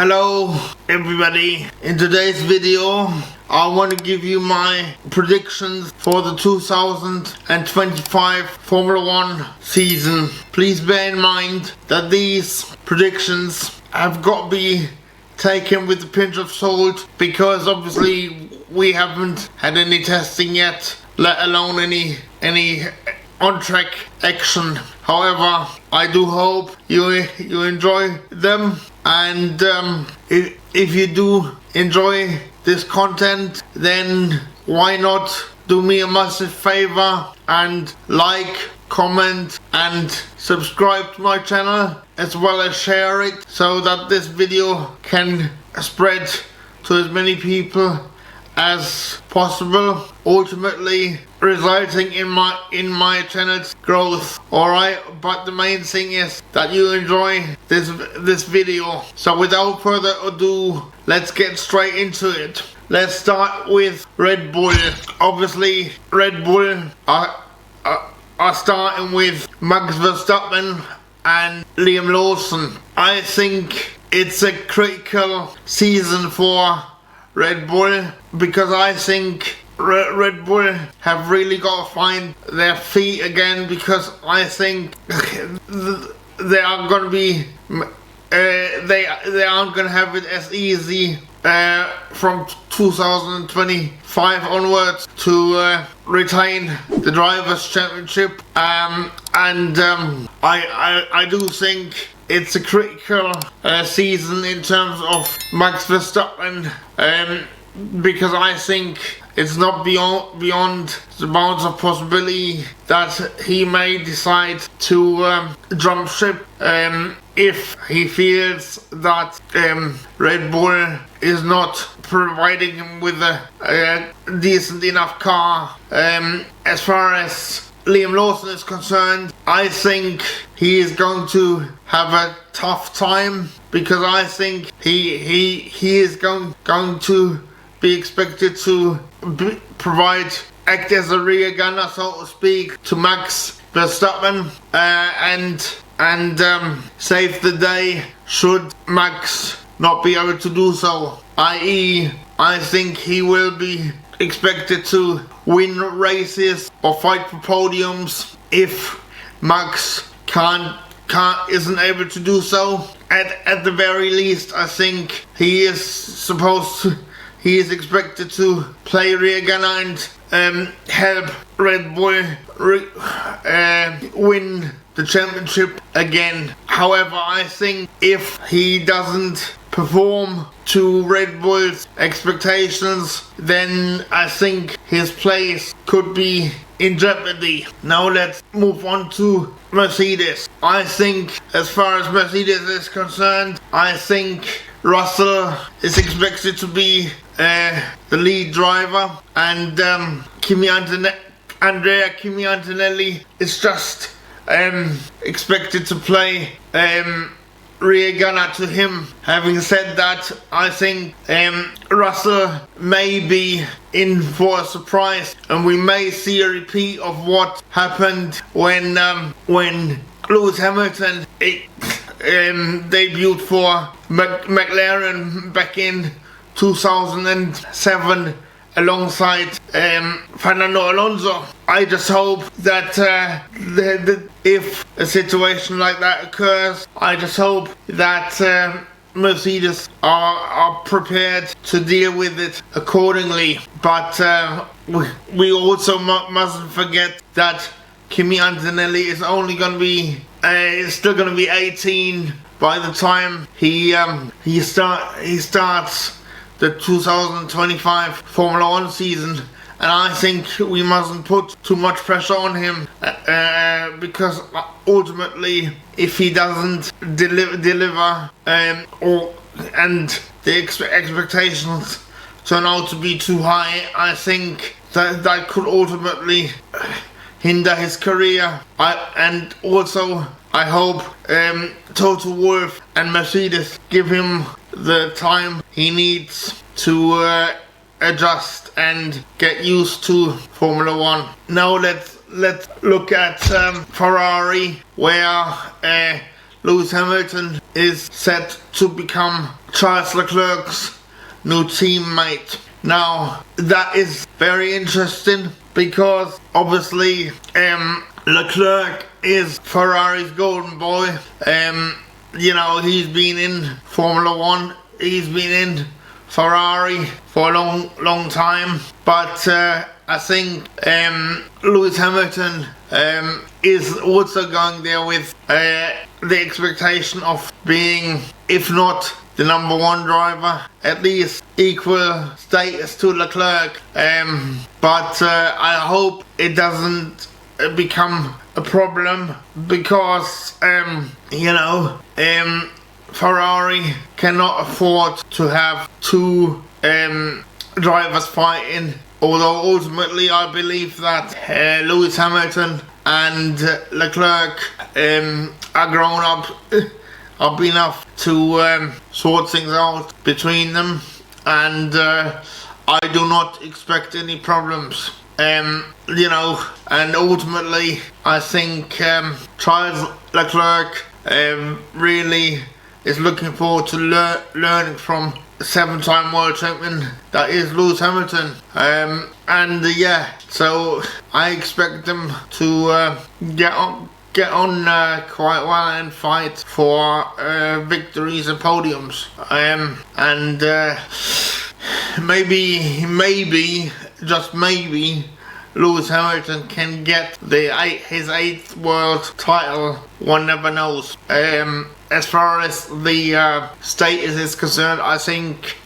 Hello everybody, in today's video I want to give you my predictions for the 2025 Formula 1 season. Please bear in mind that these predictions have got to be taken with a pinch of salt, because obviously we haven't had any testing yet, let alone any on-track action. However, I do hope you enjoy them, and if you do enjoy this content, then why not do me a massive favor and like, comment and subscribe to my channel, as well as share it so that this video can spread to as many people as possible, ultimately resulting in my channel's growth. Alright, but the main thing is that you enjoy this video. So without further ado, let's get straight into it. Let's start with Red Bull. Obviously Red Bull are starting with Max Verstappen and Liam Lawson. I think it's a critical season for Red Bull, because I think Red Bull have really got to find their feet again, because I think they are going to be they aren't going to have it as easy from 2025 onwards to retain the Drivers' Championship, and I do think it's a critical season in terms of Max Verstappen, because I think it's not beyond the bounds of possibility that he may decide to jump ship if he feels that Red Bull is not providing him with a decent enough car. As far as Liam Lawson is concerned, I think he is going to have a tough time, because I think he is going to be expected to act as a rear gunner, so to speak, to Max Verstappen, and save the day should Max not be able to do so. I.e., I think he will be expected to win races or fight for podiums if Max isn't able to do so. At the very least, I think he is expected to play rear gunner and help Red Bull win the championship again. However, I think if he doesn't perform to Red Bull's expectations, then I think his place could be in jeopardy. Now let's move on to Mercedes. I think, as far as Mercedes is concerned, I think Russell is expected to be the lead driver, and Andrea Kimi Antonelli is just expected to play rear gunner to him. Having said that, I think Russell may be in for a surprise, and we may see a repeat of what happened when Lewis Hamilton debuted for McLaren back in 2007 alongside Fernando Alonso. I just hope that if a situation like that occurs, I just hope that Mercedes are prepared to deal with it accordingly. But we also mustn't forget that Kimi Antonelli is only going to be still going to be 18 by the time he starts the 2025 Formula 1 season, and I think we mustn't put too much pressure on him, because ultimately, if he doesn't deliver, and the expectations turn out to be too high, I think that could ultimately hinder his career. And also I hope Toto Wolff and Mercedes give him the time he needs to adjust and get used to Formula 1. Now let's look at Ferrari, where Lewis Hamilton is set to become Charles Leclerc's new teammate. Now, that is very interesting because obviously Leclerc is Ferrari's golden boy. You know, he's been in Formula 1, he's been in Ferrari for a long time, but I think Lewis Hamilton is also going there with the expectation of being, if not the number one driver, at least equal status to Leclerc. But I hope it doesn't become a problem because you know, Ferrari cannot afford to have two drivers fighting. Although ultimately I believe that Lewis Hamilton and Leclerc are grown up enough to sort things out between them, and I do not expect any problems. You know, and ultimately I think Charles Leclerc really is looking forward to learning from the 7-time world champion that is Lewis Hamilton. And yeah, so I expect them to get on quite well and fight for victories and podiums. And maybe, just maybe, Lewis Hamilton can get his 8th world title. One never knows. As far as the status is concerned, I think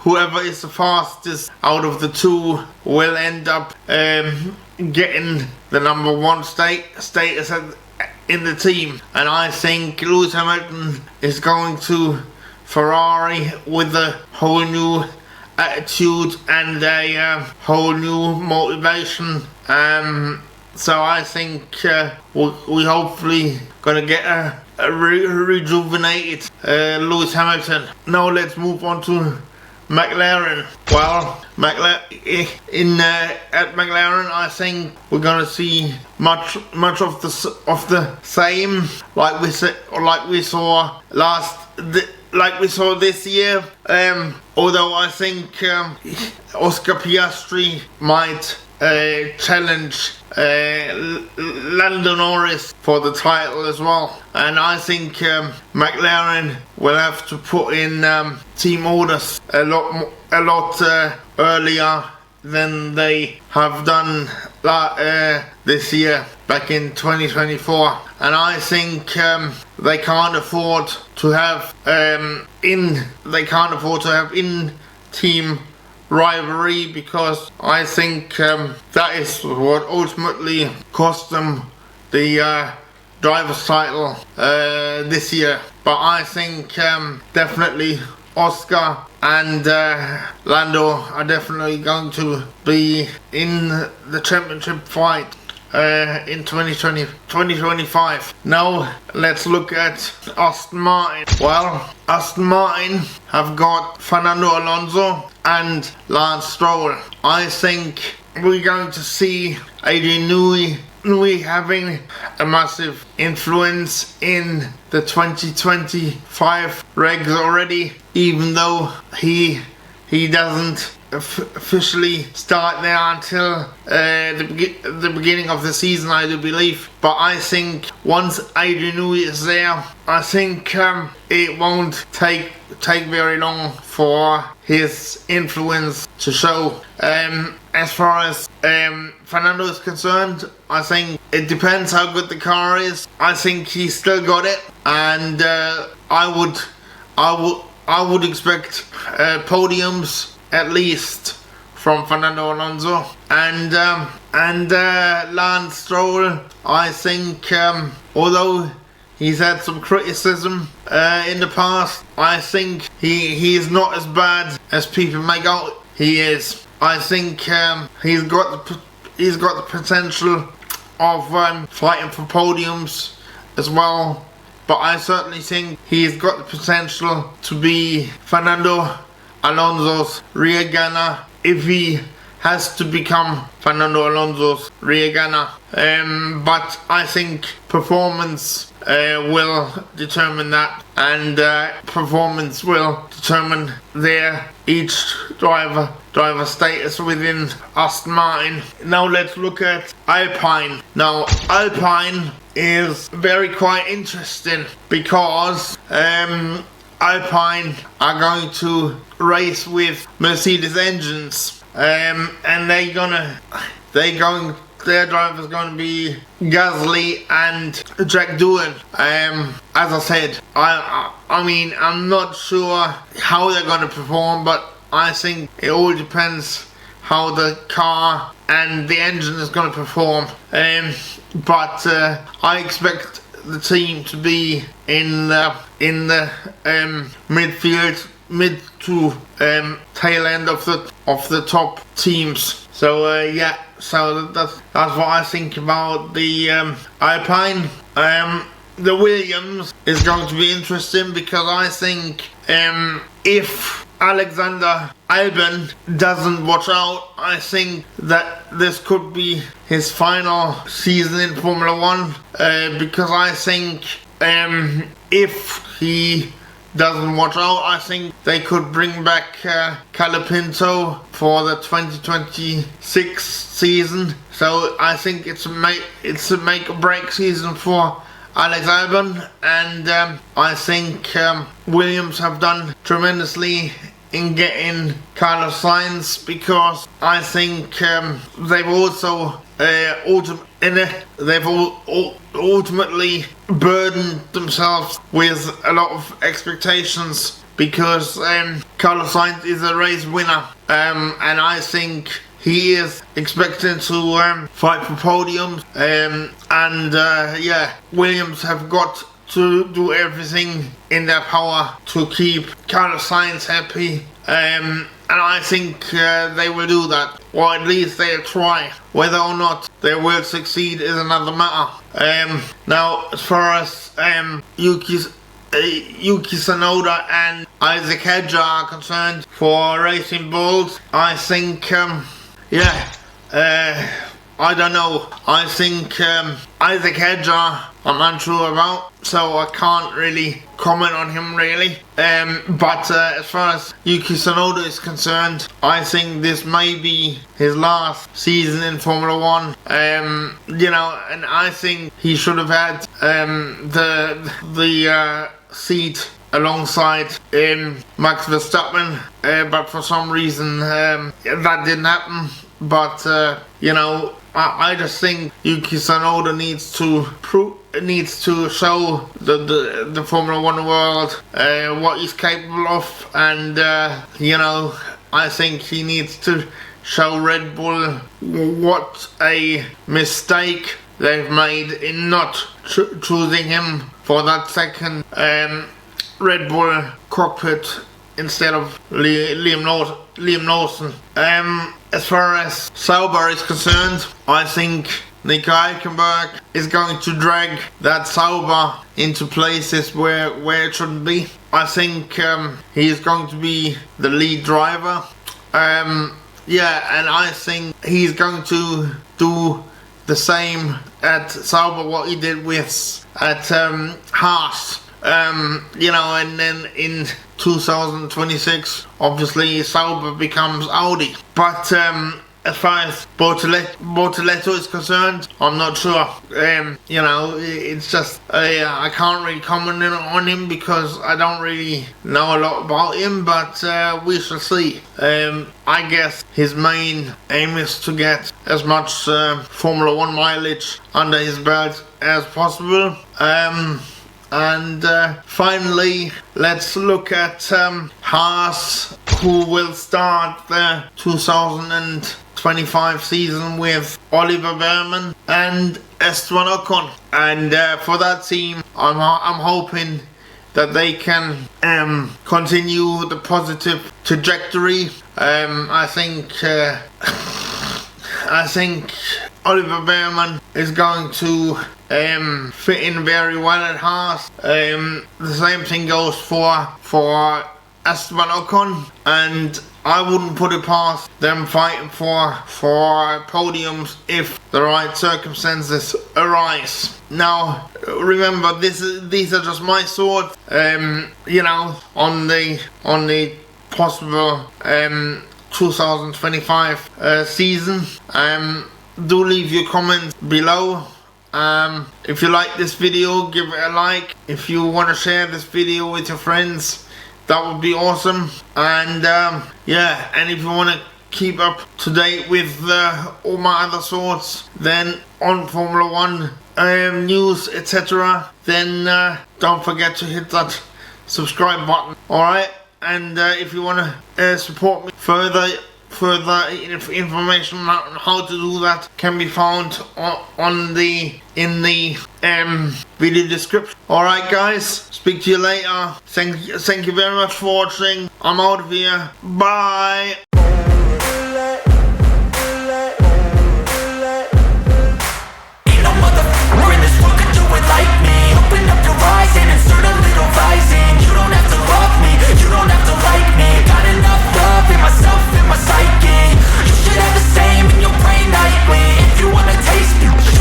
whoever is the fastest out of the two will end up getting the number one status in the team. And I think Lewis Hamilton is going to Ferrari with a whole new attitude and a whole new motivation. So I think we hopefully gonna get a rejuvenated Lewis Hamilton. Now let's move on to McLaren. Well, at McLaren, I think we're gonna see much of the same, like we saw this year. Although I think Oscar Piastri might challenge Lando Norris for the title as well, and I think McLaren will have to put in team orders a lot earlier than they have done this year, back in 2024. And I think they can't afford to have in team rivalry, because I think that is what ultimately cost them the driver's title this year. But I think definitely Oscar and Lando are definitely going to be in the championship fight in 2025. Now let's look at Aston Martin. Well, Aston Martin have got Fernando Alonso and Lance Stroll. I think we're going to see Adrian Newey having a massive influence in the 2025 regs already, even though he doesn't officially start there until the beginning of the season, I do believe. But I think once Adrian Newey is there, I think it won't take very long for his influence to show. As far as Fernando is concerned, I think it depends how good the car is. I think he's still got it, and I would expect podiums at least from Fernando Alonso. And Lance Stroll, I think although he's had some criticism in the past, I think he is not as bad as people make out he is. I think he's got the potential of fighting for podiums as well. But I certainly think he's got the potential to be Fernando Alonso's rear gunner if he has to become Fernando Alonso's rear gunner. But I think performance will determine that, and performance will determine each driver status within Aston Martin. Now let's look at Alpine. Now Alpine is quite interesting because Alpine are going to race with Mercedes engines, and their driver's going to be Gasly and Jack Doohan. As I said, I mean, I'm not sure how they're going to perform, but I think it all depends how the car and the engine is going to perform. But I expect the team to be in the midfield, mid to tail end of the top teams. So yeah, so that's what I think about the Alpine. The Williams is going to be interesting because I think if Alexander Albon doesn't watch out, I think that this could be his final season in Formula 1, because I think if he doesn't watch out, I think they could bring back Colapinto for the 2026 season. So I think it's a make or break season for Alex Albon, and I think Williams have done tremendously in getting Carlos Sainz, because I think they've also ultimately burdened themselves with a lot of expectations, because Carlos Sainz is a race winner, and I think he is expected to fight for podiums, and yeah, Williams have got to do everything in their power to keep Carlos Sainz happy, and I think they will do that, or at least they'll try. Whether or not they will succeed is another matter. Now, as far as Yuki Tsunoda and Isaac Hedger are concerned for Racing Bulls, I think I don't know. I think Isaac Hedger I'm unsure about, so I can't really comment on him really. But as far as Yuki Tsunoda is concerned, I think this may be his last season in Formula 1. You know, and I think he should have had the seat alongside Max Verstappen, but for some reason that didn't happen. But you know, I just think Yuki Tsunoda needs to show the Formula 1 world what he's capable of, and you know, I think he needs to show Red Bull what a mistake they've made in not choosing him for that second Red Bull cockpit instead of Liam Lawson. As far as Sauber is concerned, I think Nico Hülkenberg is going to drag that Sauber into places where it shouldn't be. I think he is going to be the lead driver. Yeah, and I think he's going to do the same at Sauber what he did at Haas. You know, and then in 2026, obviously Sauber becomes Audi. But as far as Bortoleto is concerned, I'm not sure. You know, it's just I can't really comment on him because I don't really know a lot about him. But we shall see. I guess his main aim is to get as much Formula 1 mileage under his belt as possible. And finally, let's look at Haas, who will start the 2025 season with Oliver Behrman and Esteban Ocon. And for that team, I'm hoping that they can continue the positive trajectory. I think Oliver Behrman is going to fit in very well at Haas. The same thing goes for Esteban Ocon, and I wouldn't put it past them fighting for podiums if the right circumstances arise. Now, remember, these are just my thoughts. You know, on the possible 2025 season. Do leave your comments below. If you like this video, give it a like. If you want to share this video with your friends, that would be awesome. And yeah, and if you want to keep up to date with all my other thoughts then on Formula 1 news, etc., then don't forget to hit that subscribe button. Alright, and if you want to support me further information on how to do that can be found in the video description. Alright guys, speak to you later. Thank you very much for watching. I'm out of here. Bye. Ain't no motherfucker in this world could do it like me. Open up your eyes and insert a little rising.